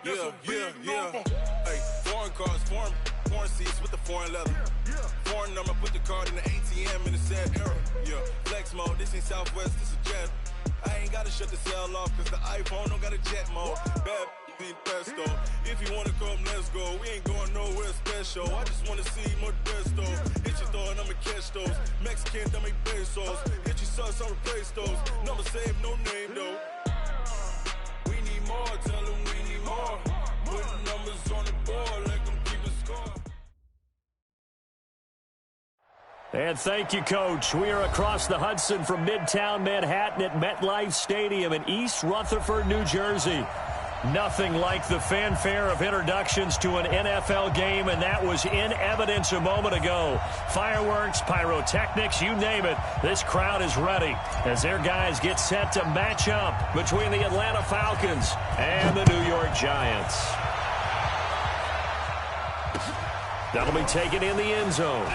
Hey, foreign cars, foreign seats with the foreign leather. Foreign number, put the card in the ATM in the sad era. Yeah, flex mode, this ain't Southwest, this is jet. I ain't gotta shut the cell off, cause the iPhone don't got a jet mode. Bad be pesto. If you wanna come, let's go. We ain't going nowhere special. I just wanna see more Modesto. Hit your throw and I'ma catch those. Mexican, dame pesos. Hit your sus, I'll replace those. Number save, no name though. We need more, tell them we need more. Putting numbers on the board, let them keep a score. And thank you, Coach. We are across the Hudson from Midtown Manhattan at MetLife Stadium in East Rutherford, New Jersey. Nothing like the fanfare of introductions to an NFL game, and that was in evidence a moment ago. Fireworks, pyrotechnics, you name it. This crowd is ready as their guys get set to match up between the Atlanta Falcons and the New York Giants. That'll be taken in the end zone.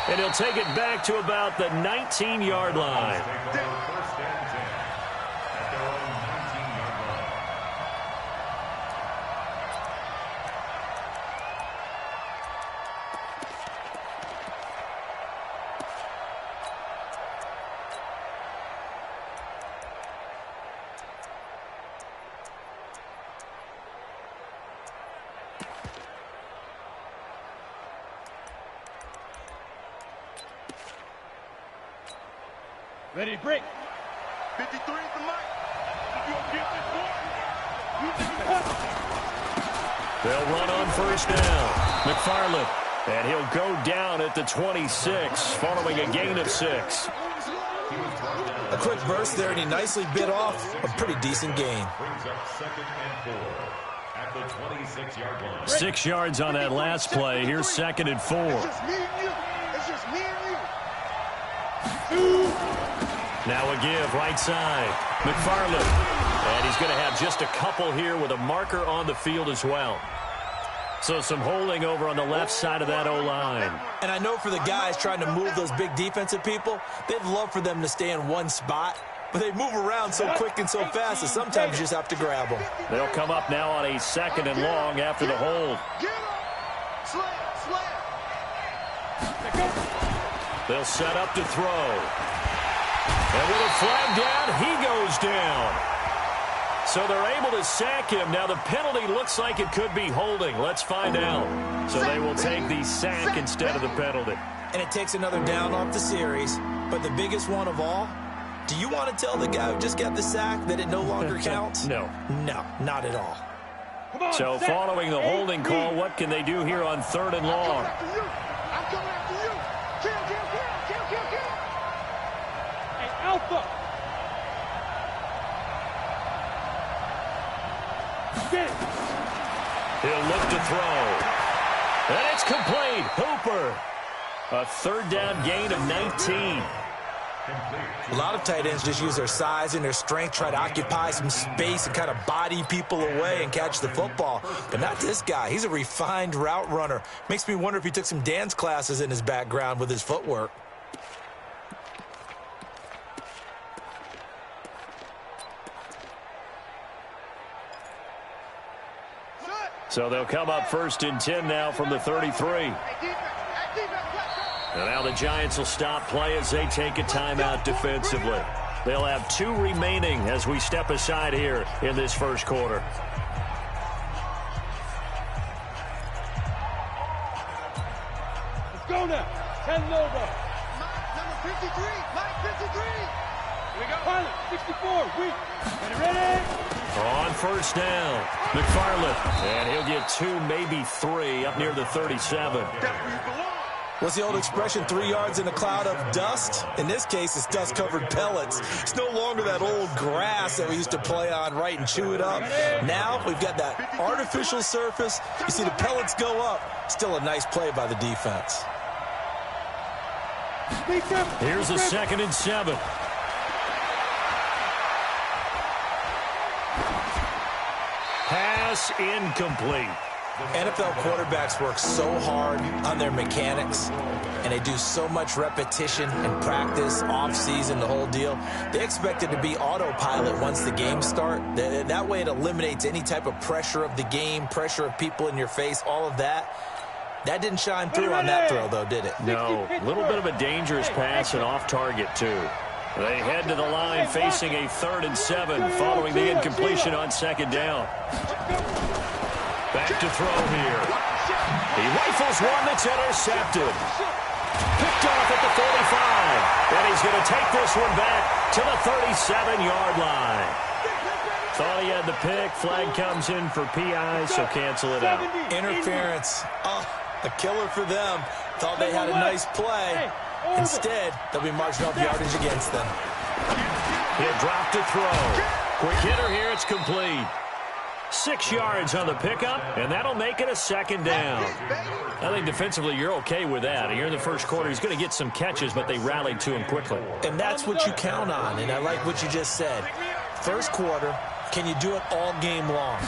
And he'll take it back to about the 19-yard line. Ready to break. 53 is the mic. They'll run on first down. McFarland. And he'll go down at the 26 following a gain of 6. A quick burst there, and he nicely bit off a pretty decent gain. 6 yards on that last play. Here's 2nd and 4. It's just me and you. It's just me and you. Now a give, right side. McFarland. And he's going to have just a couple here with a marker on the field as well. So some holding over on the left side of that O-line. And I know for the guys trying to move those big defensive people, they'd love for them to stay in one spot. But they move around so quick and so fast that sometimes you just have to grab them. They'll come up now on a 2nd and long after the hold. They'll set up to throw. And with a flag down, he goes down. So they're able to sack him. Now the penalty looks like it could be holding. Let's find out. So they will take the sack instead of the penalty. And it takes another down off the series. But the biggest one of all, do you want to tell the guy who just got the sack that it no longer counts? No. No, not at all. So following the holding call, what can they do here on 3rd and long? I'm coming after you. Kill. Hey, Alpha. He'll look to throw. And it's complete. Hooper. A 3rd down gain of 19. A lot of tight ends just use their size and their strength, try to occupy some space and kind of body people away and catch the football. But not this guy. He's a refined route runner. Makes me wonder if he took some dance classes in his background with his footwork. So they'll come up 1st and 10 now from the 33. And now the Giants will stop play as they take a timeout defensively. They'll have 2 remaining as we step aside here in this first quarter. Let's go now. 10 Nova. Number 53. Mike 53. We go. Pilot 64. Weak. Ready. On first down, McFarland. And he'll get 2, maybe 3 up near the 37. What's the old expression, 3 yards in a cloud of dust? In this case, it's dust-covered pellets. It's no longer that old grass that we used to play on, right, and chew it up. Now we've got that artificial surface. You see the pellets go up. Still a nice play by the defense. Here's a 2nd and 7. Pass incomplete. NFL quarterbacks work so hard on their mechanics. and they do so much repetition and practice, off-season, the whole deal. They expect it to be autopilot once the games start. That way it eliminates any type of pressure of the game, pressure of people in your face, all of that. That didn't shine through on that throw, though, did it? No. A little bit of a dangerous pass and off target, too. They head to the line facing a 3rd and 7 following the incompletion on 2nd down. Back to throw here. He rifles one that's intercepted. Picked off at the 45. And he's going to take this one back to the 37-yard line. Thought he had the pick. Flag comes in for PI, so cancel it out. Interference. Oh, a killer for them. Thought they had a nice play. Instead, they'll be marching off yardage against them. He'll drop to throw. Quick hitter here. It's complete. 6 yards on the pickup, and that'll make it a 2nd down. I think defensively you're okay with that. Here in the first quarter, he's going to get some catches, but they rallied to him quickly. And that's what you count on, and I like what you just said. First quarter, can you do it all game long?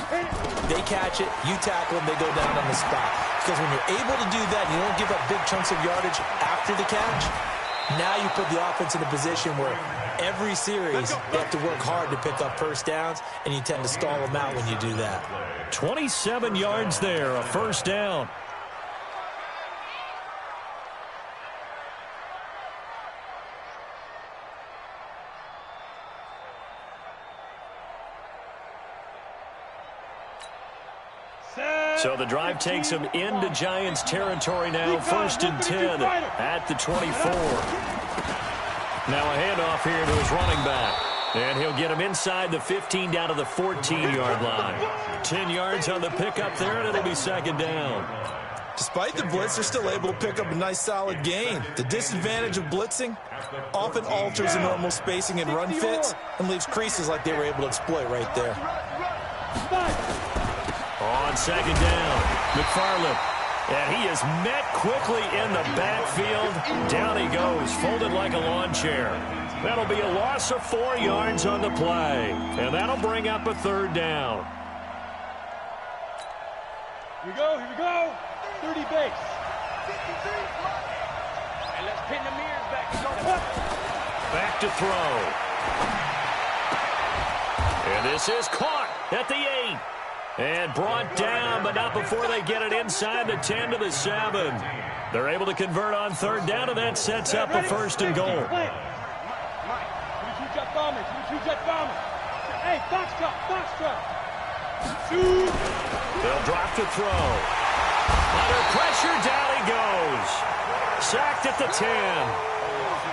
They catch it, you tackle them, they go down on the spot. Because when you're able to do that, you don't give up big chunks of yardage after the catch, now you put the offense in a position where every series they have to work hard to pick up first downs, and you tend to stall them out when you do that. 27 yards there, a 1st down. So the drive takes them into Giants territory now. 1st and 10 at the 24. Now a handoff here to his running back. And he'll get him inside the 15 down to the 14-yard line. 10 yards on the pickup there, and it'll be 2nd down. Despite the blitz, they're still able to pick up a nice, solid gain. The disadvantage of blitzing often alters the normal spacing and run fits and leaves creases like they were able to exploit right there. On 2nd down, McFarland. And he is met quickly in the backfield. Down he goes, folded like a lawn chair. That'll be a loss of 4 yards on the play. And that'll bring up a 3rd down. Here we go. 30 base. And let's pin the mirrors back. Back to throw. And this is caught at the 8. And brought down, but not before they get it inside the 10 to the 7. They're able to convert on 3rd down, and that sets up a 1st and goal. Hey, foxtrot. They'll drop to throw. Under pressure, down he goes. Sacked at the 10.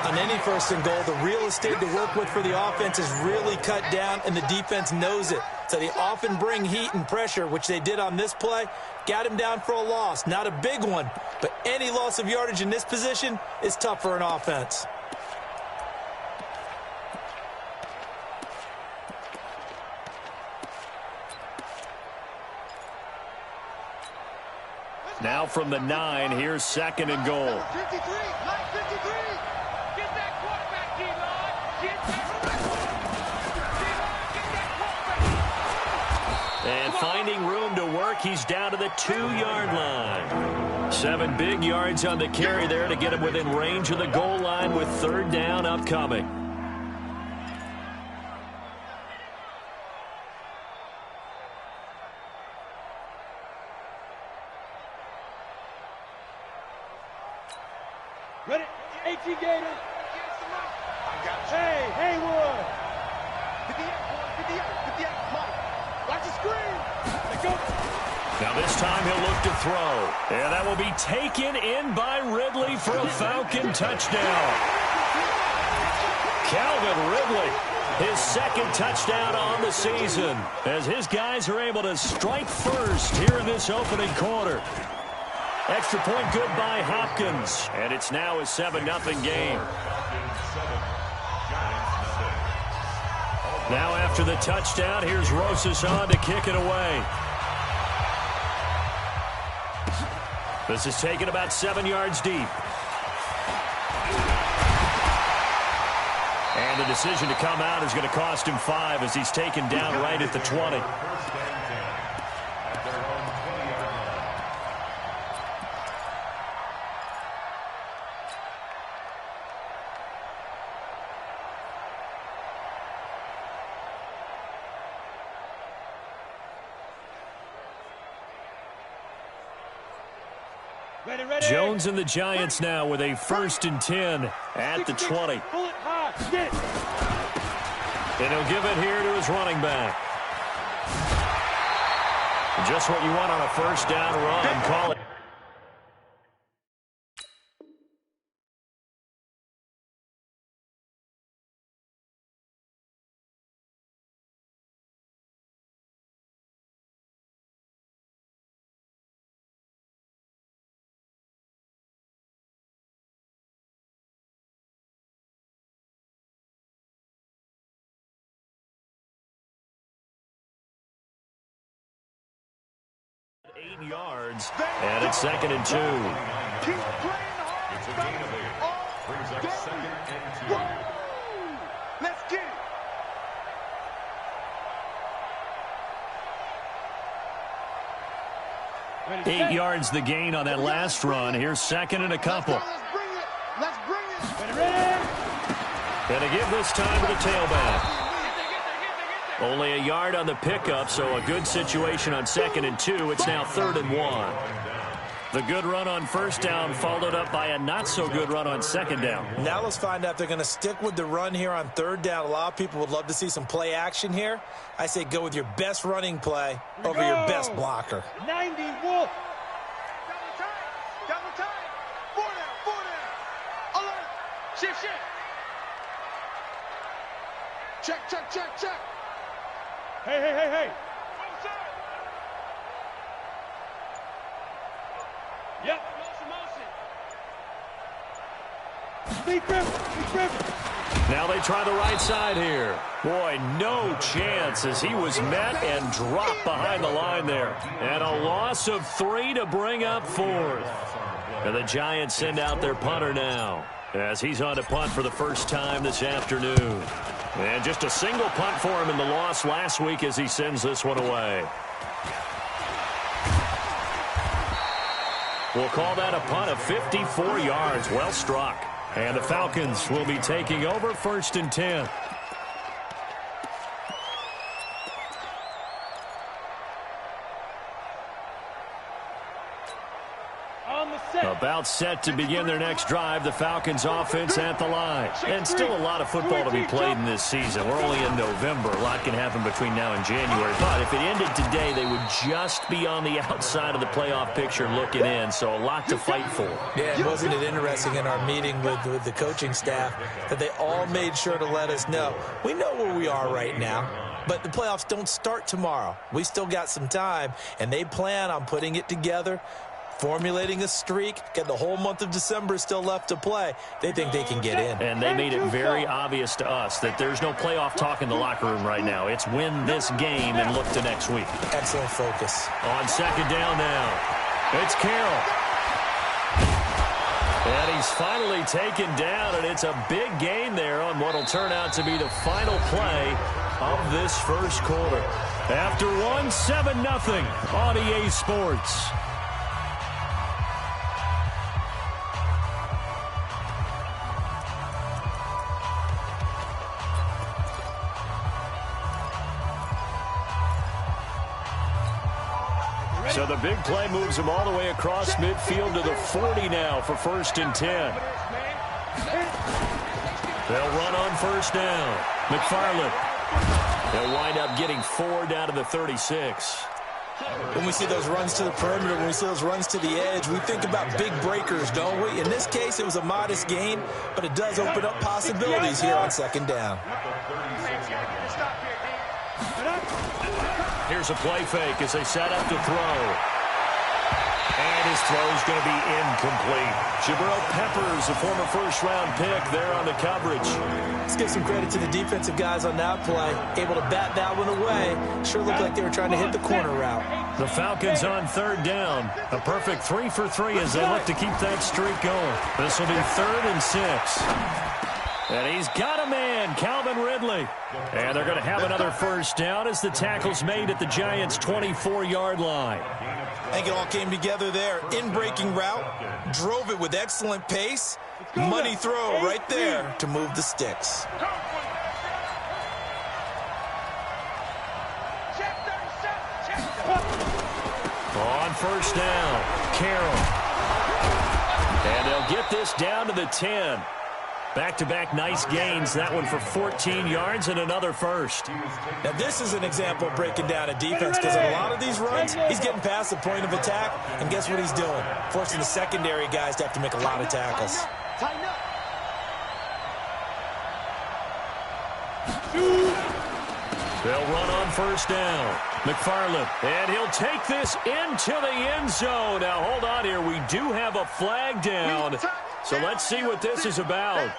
On any 1st and goal, the real estate to work with for the offense is really cut down, and the defense knows it. So they often bring heat and pressure, which they did on this play. Got him down for a loss. Not a big one, but any loss of yardage in this position is tough for an offense. Now from the 9, here's 2nd and goal. 53. Get that quarterback, D-Line. Get that quarterback. And finding room to work, he's down to the 2-yard line. 7 big yards on the carry there to get him within range of the goal line with 3rd down upcoming. Ready? 18 Gator. Hey, Haywood. Get the come on. Watch the screen. Let's go. Now this time he'll look to throw. And that will be taken in by Ridley for a Falcon touchdown. Calvin Ridley, his 2nd touchdown on the season, as his guys are able to strike first here in this opening quarter. Extra point good by Hopkins, and it's now a 7-0 game. Now after the touchdown, here's Rosas on to kick it away. This is taken about 7 yards deep. And the decision to come out is going to cost him 5 as he's taken down right at the 20. Jones and the Giants now with a 1st and 10 at the 20. And he'll give it here to his running back. Just what you want on a 1st down run. Call it. Yards, and it's 2nd and 2. Keep playing hard. It's a gain of 8. Brings up 2nd and 2. Let's get it. 8 yards the gain on that last run. Here's 2nd and a couple. Let's bring it. Let's bring it. And to give this time to the tailback. Only a yard on the pickup, so a good situation on 2nd and 2. It's now 3rd and 1. The good run on 1st down followed up by a not-so-good run on 2nd down. Now let's find out if they're going to stick with the run here on 3rd down. A lot of people would love to see some play action here. I say go with your best running play over your best blocker. 90 Wolf. Double time. Double time. 4 down. 4 down. Alert. Shift. Check. Hey. Yep. Speed grip. Now they try the right side here. Boy, no chance as he was met and dropped behind the line there. And a loss of 3 to bring up 4th. And the Giants send out their punter now as he's on to punt for the first time this afternoon. And just a single punt for him in the loss last week as he sends this one away. We'll call that a punt of 54 yards. Well struck. And the Falcons will be taking over 1st and 10. About set to begin their next drive, the Falcons offense at the line. And still a lot of football to be played in this season. We're only in November. A lot can happen between now and January. But if it ended today, they would just be on the outside of the playoff picture looking in. So a lot to fight for. Yeah, wasn't it interesting in our meeting with the coaching staff that they all made sure to let us know. We know where we are right now, but the playoffs don't start tomorrow. We still got some time, and they plan on putting it together, formulating a streak, got the whole month of December still left to play. They think they can get in. And they made it very obvious to us that there's no playoff talk in the locker room right now. It's win this game and look to next week. Excellent focus. On 2nd down now, it's Carroll. And he's finally taken down, and it's a big gain there on what will turn out to be the final play of this first quarter. After one, 7-0 on EA Sports. So the big play moves him all the way across midfield to the 40 now for 1st and 10. They'll run on 1st down. McFarland. They'll wind up getting 4 down to the 36. When we see those runs to the perimeter, when we see those runs to the edge, we think about big breakers, don't we? In this case, it was a modest gain, but it does open up possibilities here on 2nd down. Here's a play fake as they set up to throw. And his throw is going to be incomplete. Jabril Peppers, a former first-round pick, there on the coverage. Let's give some credit to the defensive guys on that play. Able to bat that one away. Sure looked like they were trying to hit the corner route. The Falcons on 3rd down. A perfect 3 for 3 as they look to keep that streak going. This will be 3rd and 6. And he's got a man, Calvin Ridley. And they're going to have another 1st down as the tackle's made at the Giants' 24-yard line. I think it all came together there. In-breaking route, drove it with excellent pace. Money throw right there to move the sticks. On 1st down, Carroll. And they'll get this down to the 10. Back-to-back nice gains. That one for 14 yards and another first. Now, this is an example of breaking down a defense because in a lot of these runs, he's getting past the point of attack, and guess what he's doing? Forcing the secondary guys to have to make a lot of tackles. Tighten up. They'll run on first down. McFarland, and he'll take this into the end zone. Now, hold on here. We do have a flag down, so let's see what this is about.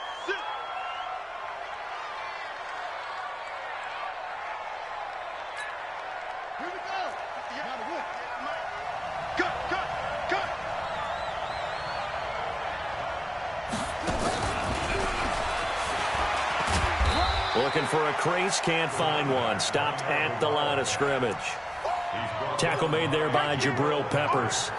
Here we go. Cut. Looking for a crease, can't find one. Stopped at the line of scrimmage. Tackle made there by Jabril Peppers.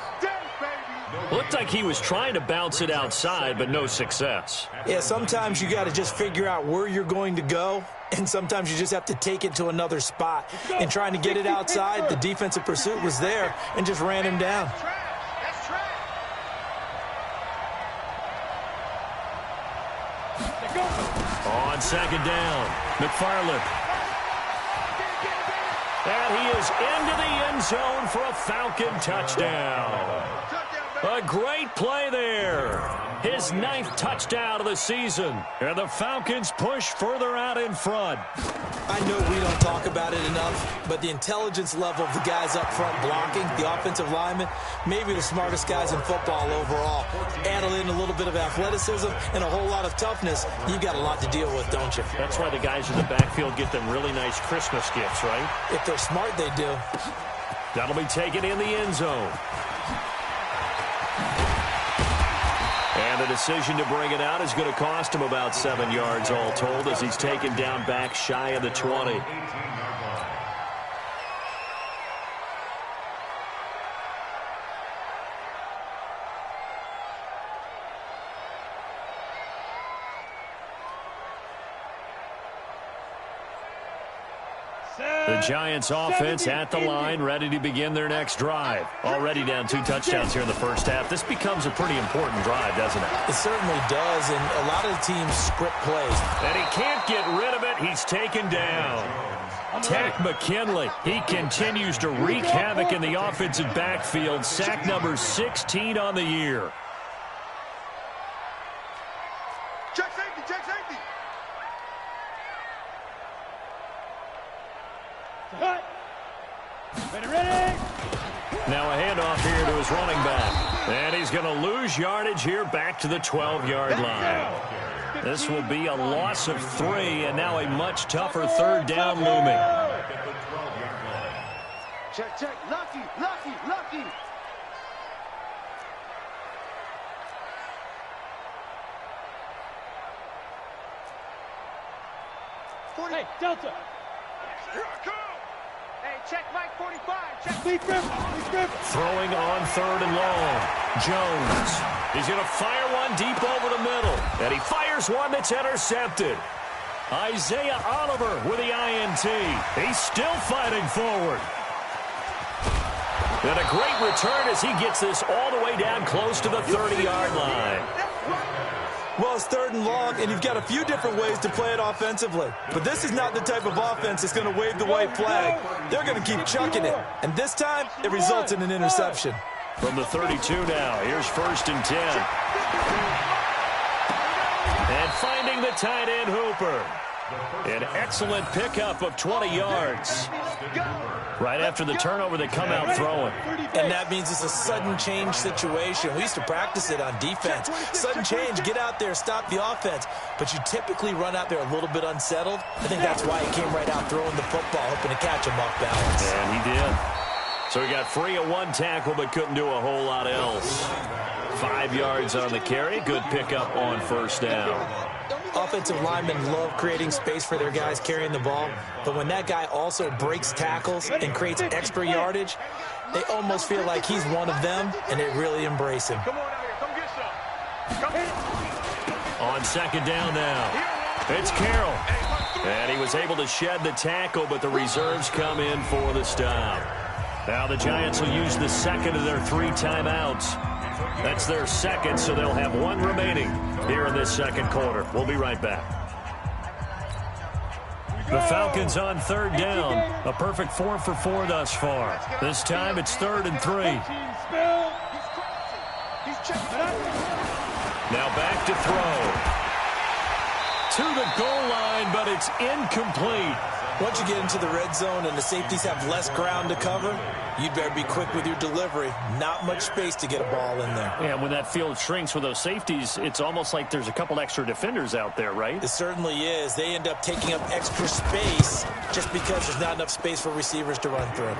Looked like he was trying to bounce it outside, but no success. Yeah, sometimes you got to just figure out where you're going to go, and sometimes you just have to take it to another spot. And trying to get it outside, the defensive pursuit was there and just ran him down. That's trash. On second down, McFarland. And he is into the end zone for a Falcon touchdown. A great play there. His 9th touchdown of the season. And the Falcons push further out in front. I know we don't talk about it enough, but the intelligence level of the guys up front blocking, the offensive linemen, maybe the smartest guys in football overall. Add in a little bit of athleticism and a whole lot of toughness, you've got a lot to deal with, don't you? That's why the guys in the backfield get them really nice Christmas gifts, right? If they're smart, they do. That'll be taken in the end zone. And the decision to bring it out is going to cost him about 7 yards all told as he's taken down back shy of the 20. The Giants offense at the line, ready to begin their next drive. Already down 2 touchdowns here in the first half. This becomes a pretty important drive, doesn't it? It certainly does, and a lot of the teams script plays. And he can't get rid of it. He's taken down. Takk McKinley, he continues to wreak havoc in the offensive backfield. Sack number 16 on the year. Check safety. Ready. Now a handoff here to his running back. And he's going to lose yardage here back to the 12-yard line. This will be a loss of 3, and now a much tougher third down looming. Check. Lucky. Hey, Delta. Here I come. Hey, check Mike 45. Check. Lee Griffin. Throwing on third and long. Jones. He's going to fire one deep over the middle. And he fires one that's intercepted. Isaiah Oliver with the INT. He's still fighting forward. And a great return as he gets this all the way down close to the 30-yard line. Well, it's third and long, and you've got a few different ways to play it offensively. But this is not the type of offense that's going to wave the white flag. They're going to keep chucking it. And this time, it results in an interception. From the 32 now, here's 1st and 10. And finding the tight end Hooper. An excellent pickup of 20 yards. Right after the turnover, they come out throwing. And that means it's a sudden change situation. We used to practice it on defense. Sudden change, get out there, stop the offense. But you typically run out there a little bit unsettled. I think that's why he came right out throwing the football, hoping to catch him off balance. And he did. So he got free of 1 tackle, but couldn't do a whole lot else. 5 yards on the carry. Good pickup on first down. Offensive linemen love creating space for their guys carrying the ball, but when that guy also breaks tackles and creates extra yardage, they almost feel like he's one of them, and they really embrace him. Come on out here. Come get some. Come here. On second down now, it's Carroll. And he was able to shed the tackle, but the reserves come in for the stop. Now the Giants will use the second of their 3 timeouts. That's their second, so they'll have one remaining here in this second quarter. We'll be right back. The Falcons on third down. A perfect 4 for 4 thus far. This time it's 3rd and 3. Now back to throw. To the goal line, but it's incomplete. Once you get into the red zone and the safeties have less ground to cover, you'd better be quick with your delivery. Not much space to get a ball in there. Yeah, when that field shrinks with those safeties, it's almost like there's a couple extra defenders out there, right? It certainly is. They end up taking up extra space just because there's not enough space for receivers to run through.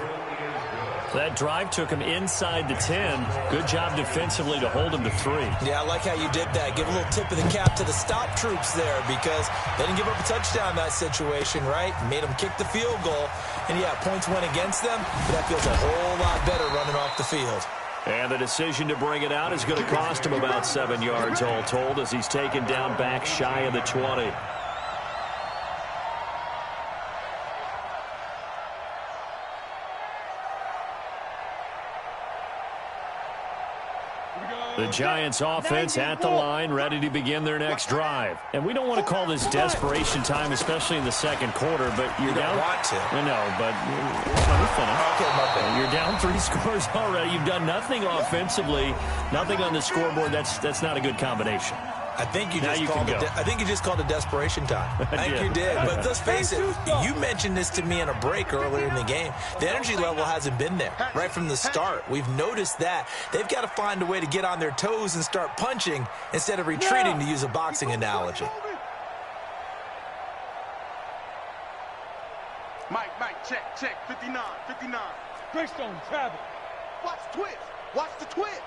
That drive took him inside the 10. Good job defensively to hold him to 3. Yeah, I like how you did that. Give a little tip of the cap to the stop troops there because they didn't give up a touchdown in that situation, right? Made them kick the field goal. And, yeah, points went against them, but that feels a whole lot better running off the field. And the decision to bring it out is going to cost him about 7 yards all told as he's taken down back shy of the 20. The Giants offense at the line, ready to begin their next drive. And we don't want to call this desperation time, especially in the second quarter, but you're down. You don't want to. I know, but let me finish. Okay, my bad. You're down 3 scores already. You've done nothing offensively, nothing on the scoreboard. That's not a good combination. I think you just called it desperation time. I think you did. But let's face it, you mentioned this to me in a break earlier in the game. The energy level hasn't been there right from the start. We've noticed that. They've got to find a way to get on their toes and start punching instead of retreating, to use a boxing analogy. Mike, check. 59. Greystone, travel. Watch the twist. Watch the twist.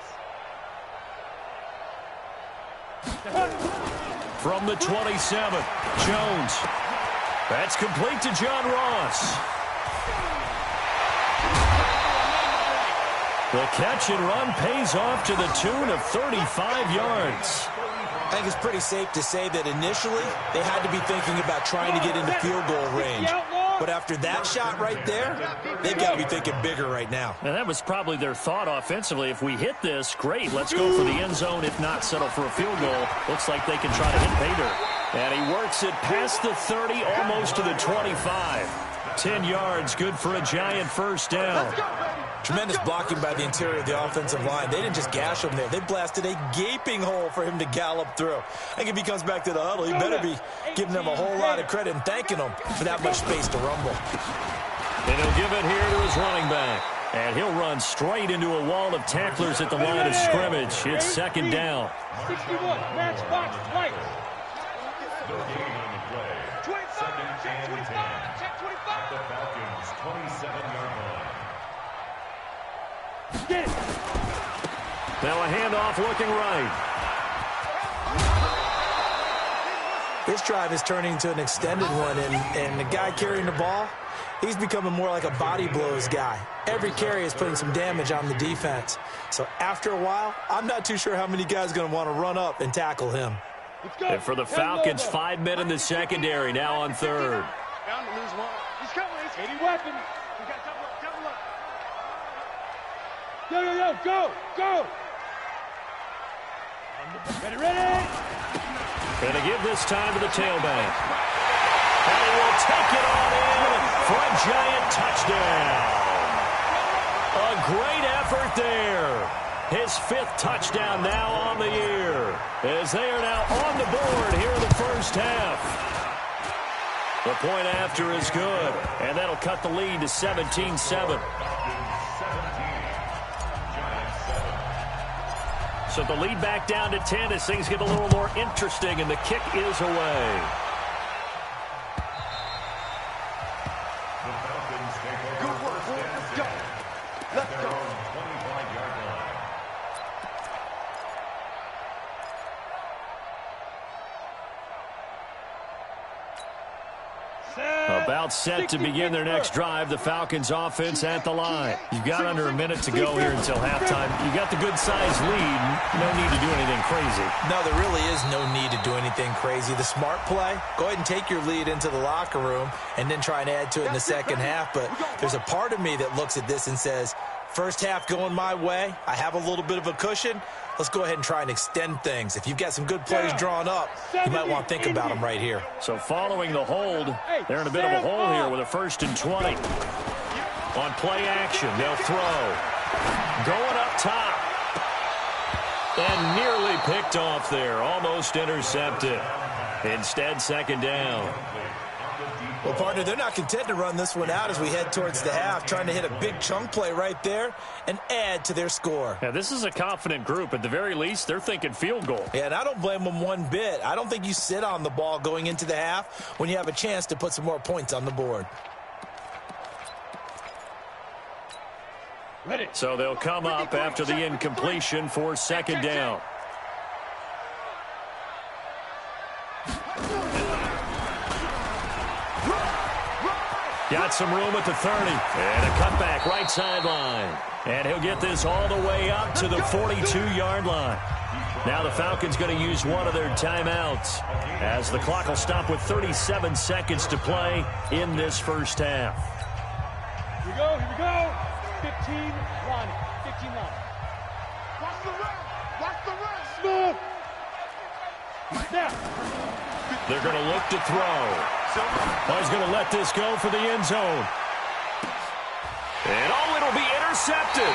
From the 27, Jones. That's complete to John Ross. The catch and run pays off to the tune of 35 yards. I think it's pretty safe to say that initially they had to be thinking about trying to get into field goal range. But after that shot right there, they've got to be thinking bigger right now. And that was probably their thought offensively. If we hit this, great. Let's go for the end zone. If not, settle for a field goal. Looks like they can try to hit pay dirt. And he works it past the 30, almost to the 25. 10 yards, good for a Giant first down. Tremendous blocking by the interior of the offensive line. They didn't just gash him there. They blasted a gaping hole for him to gallop through. I think if he comes back to the huddle, he better be giving them a whole lot of credit and thanking them for that much space to rumble. And he'll give it here to his running back. And he'll run straight into a wall of tacklers at the line of scrimmage. It's second down. 61, match box twice. No gain on the play. 25, check 25, check 25. The Falcons' 27-yard line. Get it. Now a handoff looking right. This drive is turning into an extended one, and the guy carrying the ball, he's becoming more like a body blows guy. Every carry is putting some damage on the defense. So after a while, I'm not too sure how many guys are going to want to run up and tackle him. And for the Falcons, 5 men in the secondary, now on third. Bound to lose one. He's coming. He's 80 weapon. We got double up. Yo, go. Ready. Going to give this time to the tailback. And he will take it on in for a Giant touchdown. A great effort there. His 5th touchdown now on the year, as they are now on the board here in the first half. The point after is good, and that'll cut the lead to 17-7. So the lead back down to 10 as things get a little more interesting, and the kick is away. Good work, boy. Let's go. Let's go. 25-yard line. About set to begin their next drive, the Falcons offense at the line. You've got under a minute to go here until halftime. You got the good-sized lead. No need to do anything crazy. No, there really is no need to do anything crazy. The smart play, go ahead and take your lead into the locker room and then try and add to it in the second half. But there's a part of me that looks at this and says, first half going my way, I have a little bit of a cushion. let's go ahead and try and extend things. If you've got some good plays drawn up, you might want to think about them right here. So following the hold, they're in a bit of a hole here with a 1st and 20. On play action, they'll throw. Going up top. And nearly picked off there. Almost intercepted. Instead, 2nd down. Well, partner, they're not content to run this one out as we head towards the half, trying to hit a big chunk play right there and add to their score. Yeah, this is a confident group. At the very least, they're thinking field goal. Yeah, and I don't blame them one bit. I don't think you sit on the ball going into the half when you have a chance to put some more points on the board. Ready. So they'll come up after the incompletion for 2nd down. Got some room at the 30. And a cutback right sideline. And he'll get this all the way up to the 42-yard line. Now the Falcons going to use one of their timeouts as the clock will stop with 37 seconds to play in this first half. Here we go, here we go. 15, Ronnie. 15 now. Watch the rest. Watch the rest. Smooth. Now. They're going to look to throw. Oh, he's going to let this go for the end zone. And oh, it'll be intercepted.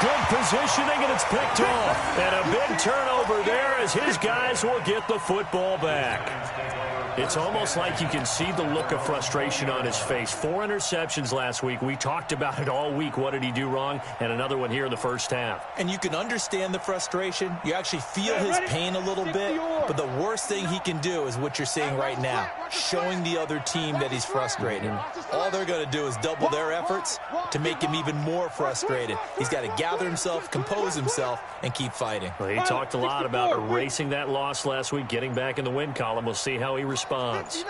Good positioning, and it's picked off. And a big turnover there as his guys will get the football back. It's almost like you can see the look of frustration on his face. 4 interceptions last week. We talked about it all week. What did he do wrong? And another one here in the first half. And you can understand the frustration. You actually feel his pain a little bit. But the worst thing he can do is what you're seeing right now, showing the other team that he's frustrated. All they're going to do is double their efforts to make him even more frustrated. He's got to gather himself, compose himself, and keep fighting. Well, he talked a lot about erasing that loss last week, getting back in the win column. We'll see how he responds. 59.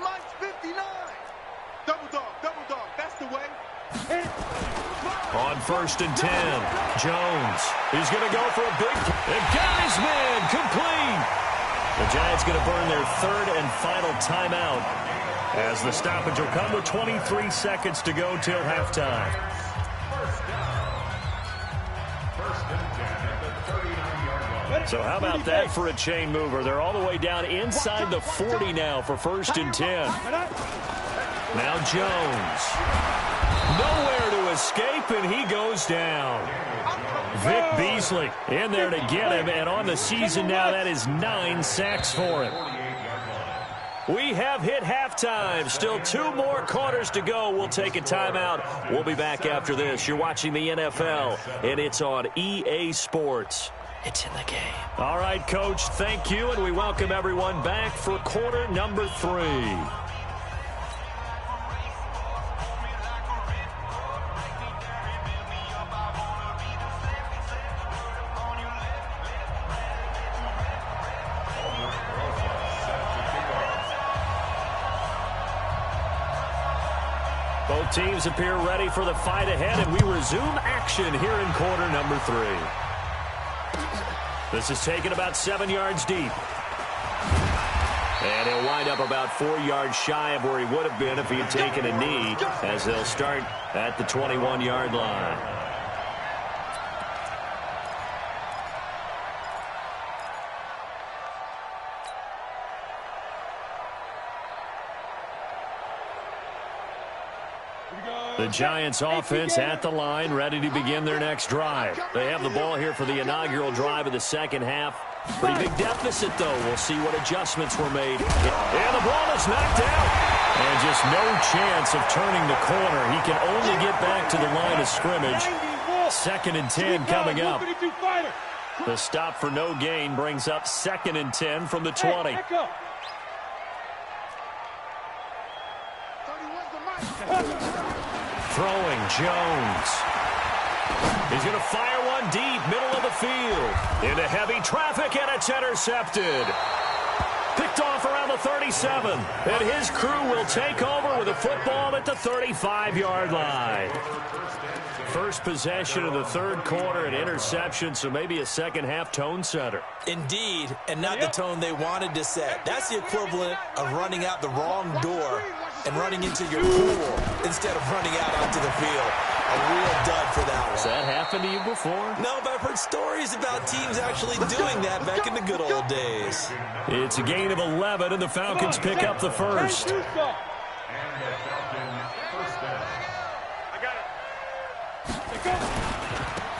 Mike's 59. Double dog, that's the way. On 1st and 10, Jones. He's going to go for a big, and got his man complete. The Giants going to burn their 3rd and final timeout as the stoppage will come with 23 seconds to go till halftime. So how about that for a chain mover? They're all the way down inside the 40 now for 1st and 10. Now Jones. Nowhere to escape, and he goes down. Vic Beasley in there to get him, and on the season now, that is 9 sacks for him. We have hit halftime. Still 2 more quarters to go. We'll take a timeout. We'll be back after this. You're watching the NFL, and it's on EA Sports. It's in the game. All right, Coach, thank you, and we welcome everyone back for quarter number 3. Both teams appear ready for the fight ahead, and we resume action here in quarter number 3. This is taken about 7 yards deep. And he'll wind up about 4 yards shy of where he would have been if he had taken a knee, as they'll start at the 21-yard line. The Giants offense at the line, ready to begin their next drive. They have the ball here for the inaugural drive of the second half. Pretty big deficit, though. We'll see what adjustments were made. And the ball is knocked out. And just no chance of turning the corner. He can only get back to the line of scrimmage. 2nd and 10 coming up. The stop for no gain brings up 2nd and 10 from the 20. Throwing, Jones. He's going to fire one deep, middle of the field. Into heavy traffic, and it's intercepted. Picked off around the 37. And his crew will take over with a football at the 35-yard line. First possession of the 3rd quarter, an interception, so maybe a second-half tone setter. Indeed, and not the tone they wanted to set. That's the equivalent of running out the wrong door and running into your pool instead of running out onto the field. A real dud for that one. Has that happened to you before? No, but I've heard stories about teams actually doing that back in the good old days. It's a gain of 11, and the Falcons pick up the first. And the Falcons first down. I got it.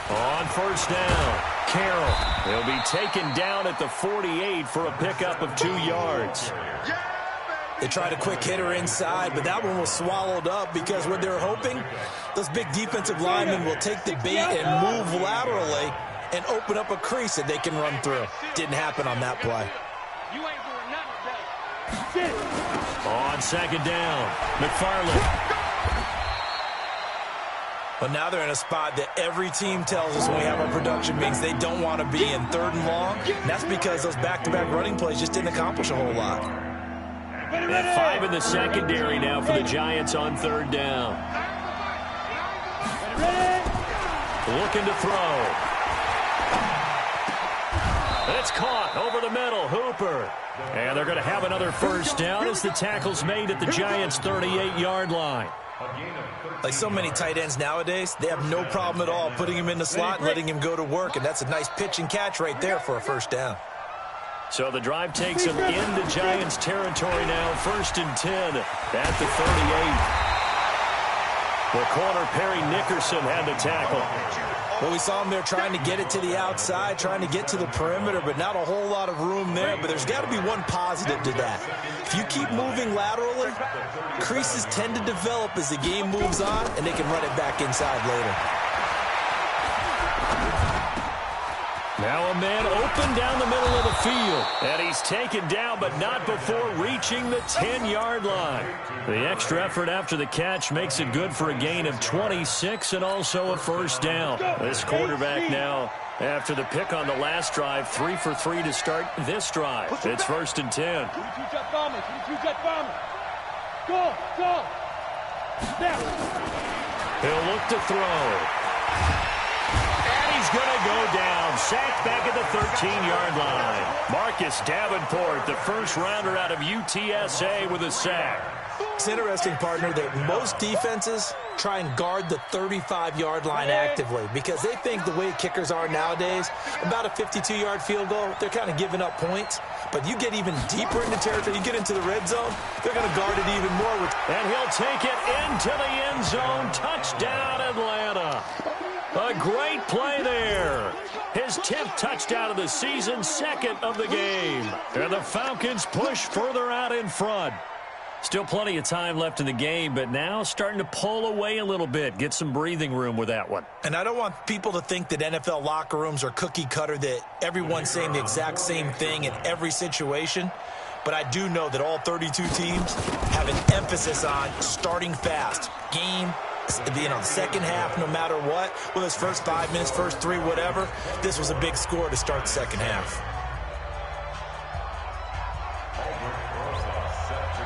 On first down, Carroll. He'll be taken down at the 48 for a pickup of 2 yards. They tried a quick hitter inside, but that one was swallowed up because what they were hoping, those big defensive linemen will take the bait and move laterally and open up a crease that they can run through. Didn't happen on that play. You ain't doing nothing today. On second down, McFarland. But now they're in a spot that every team tells us when we have our production meetings they don't want to be in, 3rd and long. And that's because those back-to-back running plays just didn't accomplish a whole lot. And 5 in the secondary now for the Giants on 3rd down. Looking to throw. It's caught over the middle, Hooper. And they're going to have another first down as the tackle's made at the Giants' 38-yard line. Like so many tight ends nowadays, they have no problem at all putting him in the slot and letting him go to work, and that's a nice pitch and catch right there for a first down. So the drive takes them into Giants territory now, 1st and 10 at the 38. The corner, Perry Nickerson, had the tackle. Well, we saw him there trying to get it to the outside, trying to get to the perimeter, but not a whole lot of room there. But there's got to be one positive to that. If you keep moving laterally, creases tend to develop as the game moves on, and they can run it back inside later. Now a man open down the middle of the field. And he's taken down, but not before reaching the 10-yard line. The extra effort after the catch makes it good for a gain of 26 and also a first down. This quarterback now, after the pick on the last drive, 3 for 3 to start this drive. It's 1st and 10. Go. Now. He'll look to throw. He's going to go down, sacked back at the 13-yard line. Marcus Davenport, the first rounder out of UTSA with a sack. It's interesting, partner, that most defenses try and guard the 35-yard line actively because they think the way kickers are nowadays, about a 52-yard field goal, they're kind of giving up points. But you get even deeper into territory, you get into the red zone, they're going to guard it even more. And he'll take it into the end zone. Touchdown, Atlanta. A great play there. His 10th touchdown of the season, 2nd of the game. And the Falcons push further out in front. Still plenty of time left in the game, but now starting to pull away a little bit. Get some breathing room with that one. And I don't want people to think that NFL locker rooms are cookie cutter, that everyone's saying the exact same thing in every situation. But I do know that all 32 teams have an emphasis on starting fast. Game, the second half, no matter what, whether it's first 5 minutes, first 3, whatever, this was a big score to start the second half.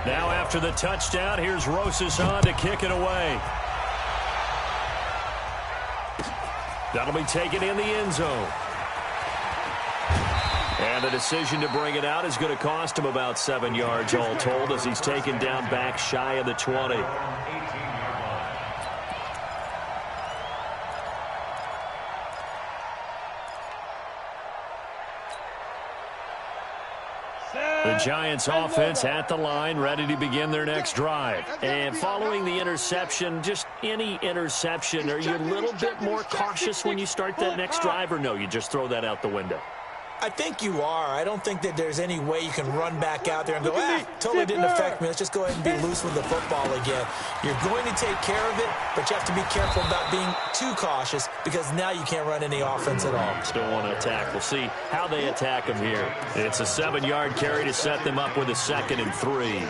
Now after the touchdown, here's Rosas on to kick it away. That'll be taken in the end zone. And the decision to bring it out is going to cost him about 7 yards all told as he's taken down back shy of the 20. The Giants offense at the line, ready to begin their next drive. And following the interception, just any interception, are you a little bit more cautious when you start that next drive, or no, you just throw that out the window? I think you are. I don't think that there's any way you can run back out there and go, totally didn't affect me. Let's just go ahead and be loose with the football again. You're going to take care of it, but you have to be careful about being too cautious because now you can't run any offense at all. Still want to attack. We'll see how they attack him here. It's a 7-yard carry to set them up with a 2nd and 3.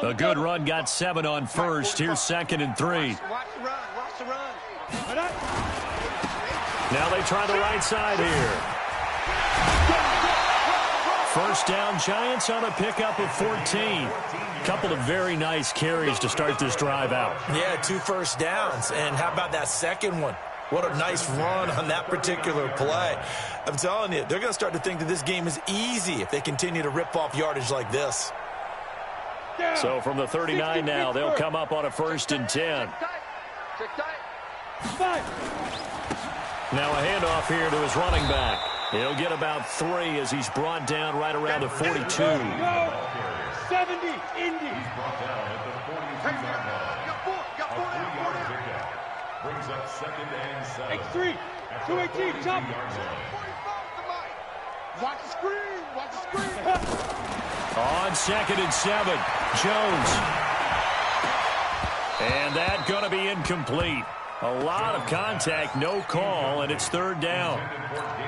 A good run, got 7 on first. Here's 2nd and 3. Watch the run. Now they try the right side here. First down, Giants on a pickup of 14. Couple of very nice carries to start this drive out. Yeah, 2 first downs. And how about that second one? What a nice run on that particular play. I'm telling you, they're going to start to think that this game is easy if they continue to rip off yardage like this. So from the 39 now, they'll come up on a 1st and 10. Now a handoff here to his running back. He'll get about 3 as he's brought down right around the 42. 70, Indy. He's brought down at the 42-yard line. A 3-yard pickup brings up 2nd and 7. X3, 218, jump. Watch the screen. Watch the screen. On 2nd and 7, Jones. And that going to be incomplete. A lot of contact, no call, and it's 3rd down.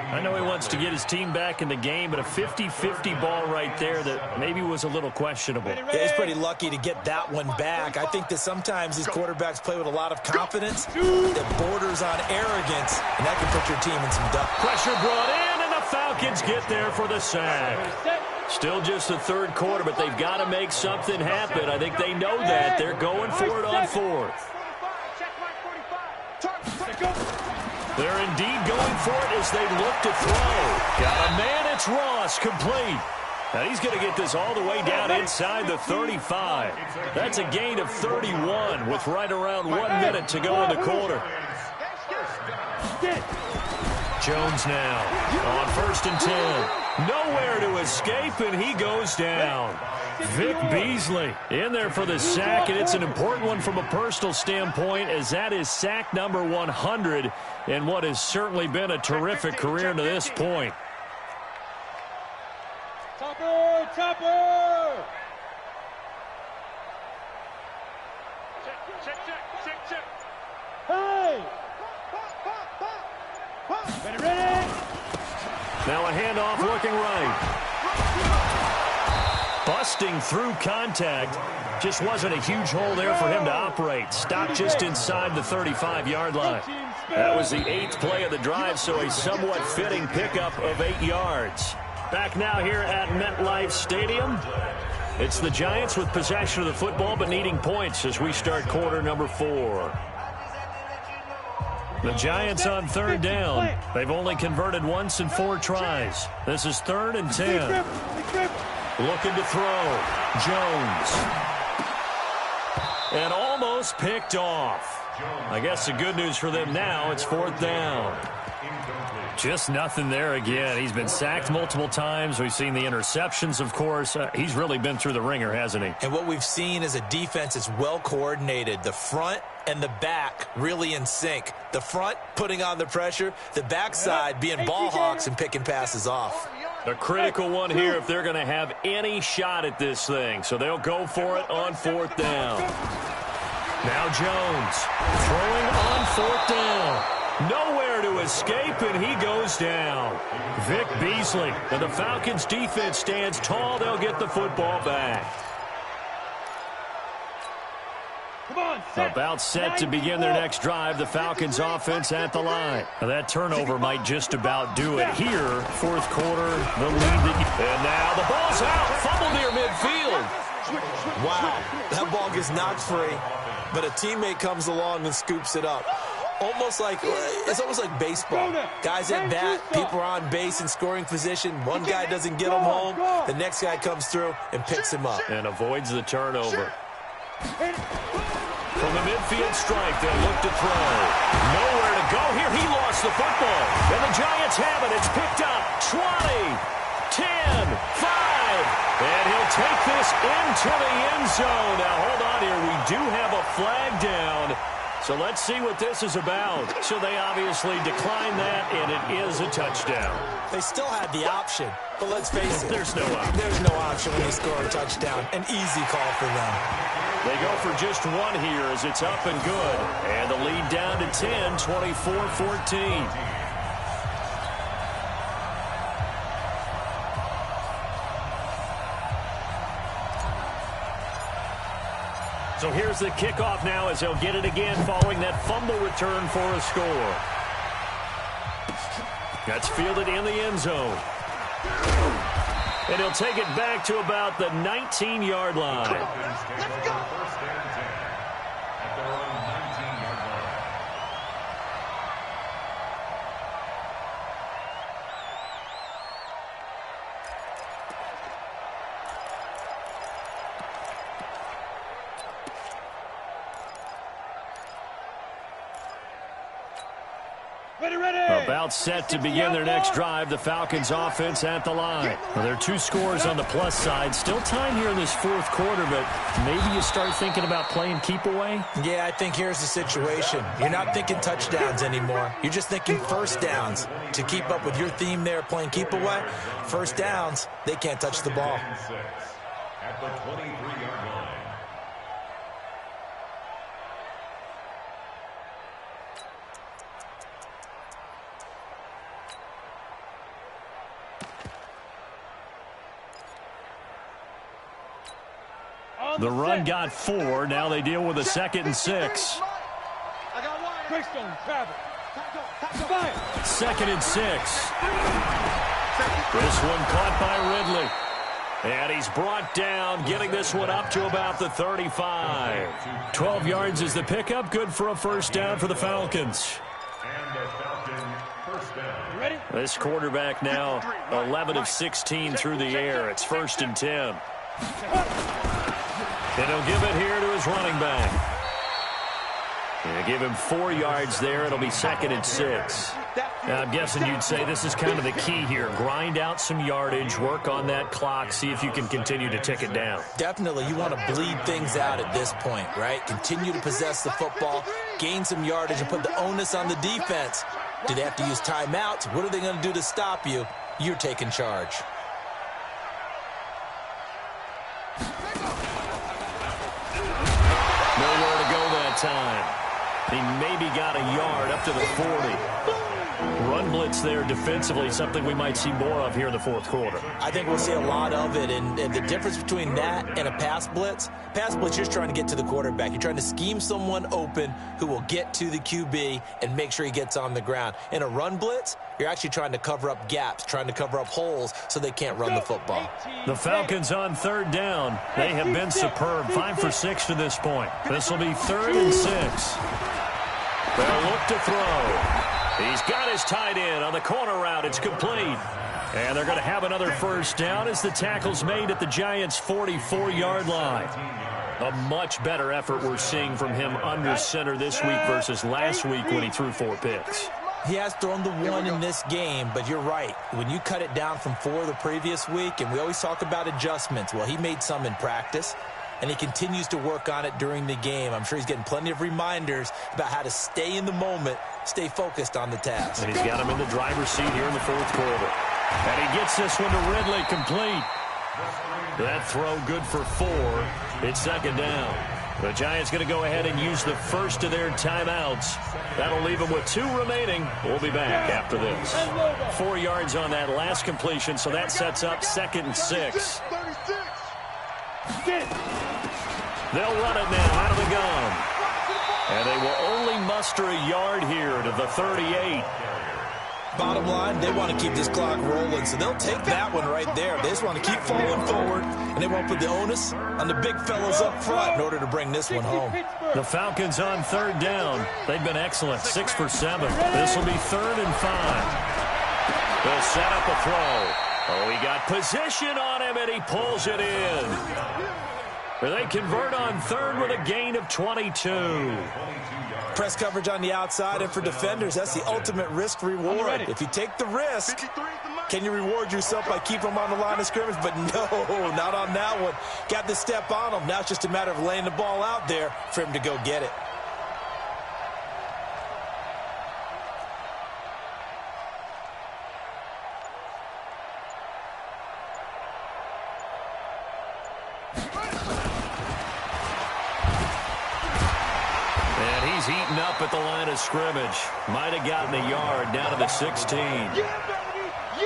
I know he wants to get his team back in the game, but a 50-50 ball right there that maybe was a little questionable. Yeah, he's pretty lucky to get that one back. I think that sometimes these quarterbacks play with a lot of confidence that borders on arrogance, and that can put your team in some doubt. Pressure brought in, and the Falcons get there for the sack. Still just the 3rd quarter, but they've got to make something happen. I think they know that. They're going for it on 4th. They're indeed going for it as they look to throw. Got a man, it's Ross, complete. Now he's going to get this all the way down inside the 35. That's a gain of 31 with right around 1 minute to go in the quarter. Jones now on 1st and 10. Nowhere to escape, and he goes down. Vic Beasley in there for the sack, and it's an important one from a personal standpoint as that is sack number 100 in what has certainly been a terrific career to this point. Topper, Topper! Check. Hey! Ready? Now a handoff looking right. Busting through contact. Just wasn't a huge hole there for him to operate. Stopped just inside the 35-yard line. That was the 8th play of the drive, so a somewhat fitting pickup of 8 yards. Back now here at MetLife Stadium. It's the Giants with possession of the football but needing points as we start quarter number 4. The Giants on 3rd down. They've only converted once in 4 tries. This is 3rd and 10. Looking to throw. Jones. And almost picked off. I guess the good news for them now, it's 4th down. Just nothing there again. He's been sacked multiple times. We've seen the interceptions, of course. He's really been through the ringer, hasn't he? And what we've seen is a defense that's well coordinated. The front and the back really in sync. The front putting on the pressure, the backside being ball hawks and picking passes off. A critical one here if they're going to have any shot at this thing. So they'll go for it on 4th down. Now Jones throwing on 4th down. Nowhere to escape, and he goes down. Vic Beasley. And the Falcons defense stands tall. They'll get the football back. About set to begin their next drive. The Falcons offense at the line. Now that turnover might just about do it here. 4th quarter, the lead. And now the ball's out. Fumble near midfield. Wow, that ball gets knocked free, but a teammate comes along and scoops it up. It's almost like baseball. Guys at bat, people are on base in scoring position. One guy doesn't get him home. The next guy comes through and picks him up. And avoids the turnover. From the midfield stripe, they'll look to throw. Nowhere to go here. He lost the football. And the Giants have it. It's picked up. 20, 10, 5. And he'll take this into the end zone. Now, hold on here. We do have a flag down. So let's see what this is about. So they obviously decline that, and it is a touchdown. They still had the option, but let's face it. There's no option. There's no option when they score a touchdown. An easy call for them. They go for just one here as it's up and good. And the lead down to 10, 24-14. So here's the kickoff now as they'll get it again following that fumble return for a score. That's fielded in the end zone. And he'll take it back to about the 19-yard line. Let's go. First and 10 at their own 19-yard line. About set to begin their next drive. The Falcons offense at the line. Well, there are 2 scores on the plus side. Still time here in this fourth quarter, but maybe you start thinking about playing keep away? Yeah, I think here's the situation. You're not thinking touchdowns anymore. You're just thinking first downs. To keep up with your theme there, playing keep away, first downs, they can't touch the ball. At the 23-yard line. The run got 4. Now they deal with a 2nd and 6. Greystone, travel. 2nd and 6. This one caught by Ridley. And he's brought down, getting this one up to about the 35. 12 yards is the pickup. Good for a first down for the Falcons. And the Falcon first down. Ready? This quarterback now 11 of 16 through the air. It's 1st and 10. And he'll give it here to his running back. He'll give him 4 yards there. It'll be 2nd and 6. Now, I'm guessing you'd say this is kind of the key here. Grind out some yardage, work on that clock, see if you can continue to tick it down. Definitely, you want to bleed things out at this point, right? Continue to possess the football, gain some yardage, and put the onus on the defense. Do they have to use timeouts? What are they going to do to stop you? You're taking charge. Nowhere to go that time. He maybe got a yard up to the 40. Run blitz there defensively, something we might see more of here in the fourth quarter. I think we'll see a lot of it, and the difference between that and a pass blitz, you're just trying to get to the quarterback. You're trying to scheme someone open who will get to the QB and make sure he gets on the ground. In a run blitz, you're actually trying to cover up gaps, trying to cover up holes so they can't run the football. The Falcons on 3rd down. They have been superb, 5 for 6 to this point. This will be 3rd and 6. They'll look to throw. He's got his tight end on the corner route. It's complete. And they're going to have another first down as the tackle's made at the Giants' 44-yard line. A much better effort we're seeing from him under center this week versus last week when he threw 4 picks. He has thrown the 1 in this game, but you're right. When you cut it down from 4 the previous week, and we always talk about adjustments, well, he made some in practice, and he continues to work on it during the game. I'm sure he's getting plenty of reminders about how to stay in the moment, stay focused on the task. And he's got him in the driver's seat here in the fourth quarter. And he gets this one to Ridley, complete. That throw good for 4. It's 2nd down. The Giants going to go ahead and use the first of their timeouts. That'll leave them with 2 remaining. We'll be back after this. 4 yards on that last completion, so that sets up 2nd and 6. They'll run it now out of the gun. And they will only muster a yard here to the 38. Bottom line, they want to keep this clock rolling, so they'll take that one right there. They just want to keep falling forward, and they won't put the onus on the big fellas up front in order to bring this one home. The Falcons on 3rd down. They've been excellent, 6 for 7. This will be 3rd and 5. They'll set up a throw. Oh, he got position on him, and he pulls it in. They convert on 3rd with a gain of 22. Press coverage on the outside, and for defenders, that's the ultimate risk-reward. If you take the risk, can you reward yourself by keeping them on the line of scrimmage? But no, not on that one. Got the step on them. Now it's just a matter of laying the ball out there for him to go get it. Heating up at the line of scrimmage. Might have gotten a yard down to the 16.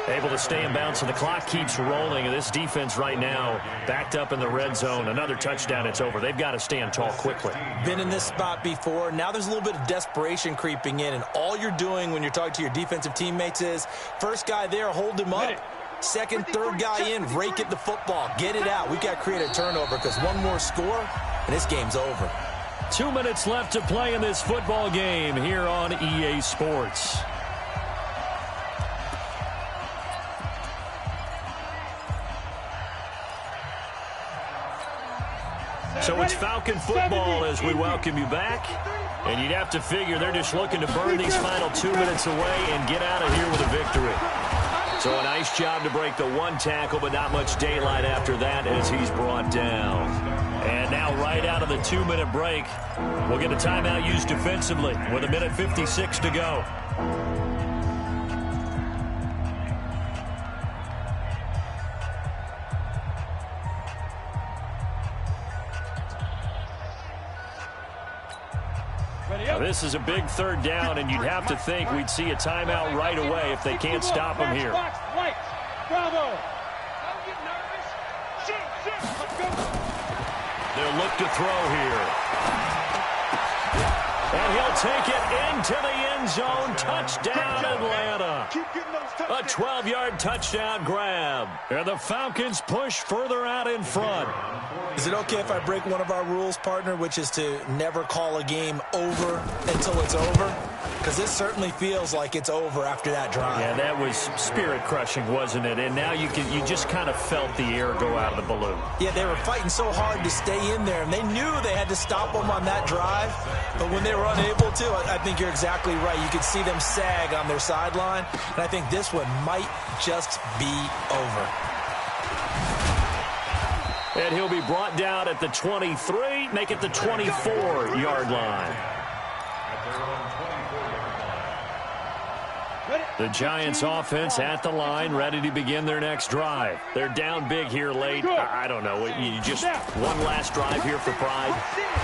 Able to stay in bounds, so the clock keeps rolling. And this defense right now backed up in the red zone. Another touchdown, it's over. They've got to stand tall quickly. Been in this spot before. Now there's a little bit of desperation creeping in. And all you're doing when you're talking to your defensive teammates is, first guy there, hold him up. Second, third guy in, rake at the football. Get it out. We've got to create a turnover because one more score, and this game's over. 2 minutes left to play in this football game here on EA Sports. So it's Falcon football as we welcome you back. And you'd have to figure they're just looking to burn these final 2 minutes away and get out of here with a victory. So a nice job to break the one tackle, but not much daylight after that as he's brought down. And now right out of the 2-minute break, we'll get a timeout used defensively with 1:56 to go. Now, this is a big third down, and you'd have to think we'd see a timeout right away if they can't stop him here. Bravo. They'll look to throw here. And he'll take it into the end zone. Touchdown, Atlanta. A 12-yard touchdown grab. And the Falcons push further out in front. Is it okay if I break one of our rules, partner, which is to never call a game over until it's over? Because this certainly feels like it's over after that drive. Yeah, that was spirit-crushing, wasn't it? And now you just kind of felt the air go out of the balloon. Yeah, they were fighting so hard to stay in there, and they knew they had to stop them on that drive. But when they were unable to, I think you're exactly right. You could see them sag on their sideline, and I think this one might just be over. And he'll be brought down at the 23, make it the 24-yard line. The Giants offense at the line, ready to begin their next drive. They're down big here late. I don't know. You just one last drive here for pride.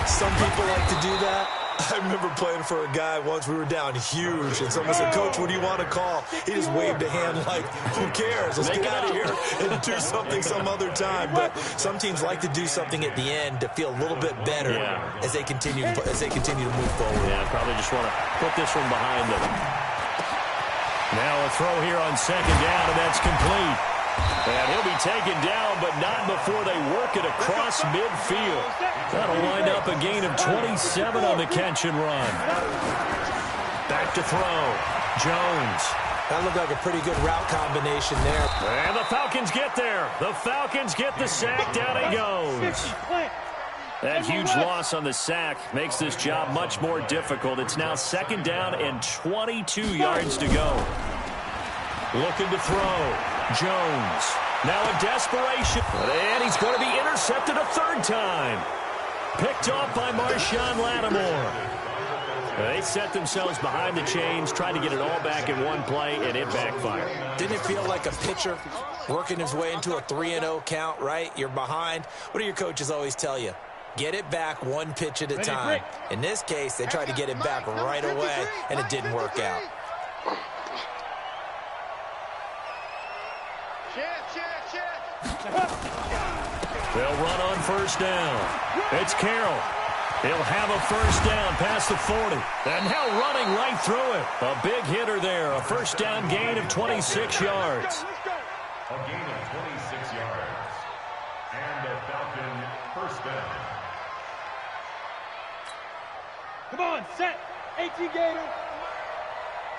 Some people like to do that. I remember playing for a guy once. We were down huge, and someone said, "Coach, what do you want to call?" He just waved a hand like, "Who cares? Let's get out of here and do something some other time." But some teams like to do something at the end to feel a little bit better as they continue to move forward. Yeah, probably just want to put this one behind them. Now a throw here on second down, and that's complete. And he'll be taken down, but not before they work it across midfield. That'll wind up a gain of 27 on the catch and run. Back to throw. Jones. That looked like a pretty good route combination there. And the Falcons get there. The Falcons get the sack. Down he goes. That huge loss on the sack makes this job much more difficult. It's now second down and 22 yards to go. Looking to throw. Jones. Now a desperation. And he's going to be intercepted a third time. Picked off by Marshawn Lattimore. They set themselves behind the chains, trying to get it all back in one play, and it backfired. Didn't it feel like a pitcher working his way into a 3-0 count, right? You're behind. What do your coaches always tell you? Get it back one pitch at a time. In this case, they tried to get it back right away, and it didn't work out. They'll run on first down. It's Carroll. He'll have a first down past the 40. And now running right through it. A big hitter there. A first down gain of 26 yards. A gain of 26 yards. And a Falcon first down. Come on, set. 18 Gator.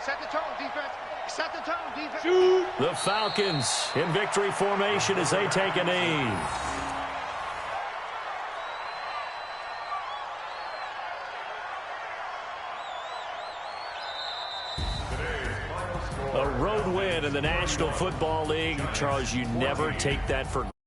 Set the tone, defense. Set the tone, defense. Shoot. The Falcons in victory formation as they take a knee. A road win in the National Football League. Charles, you never take that for granted.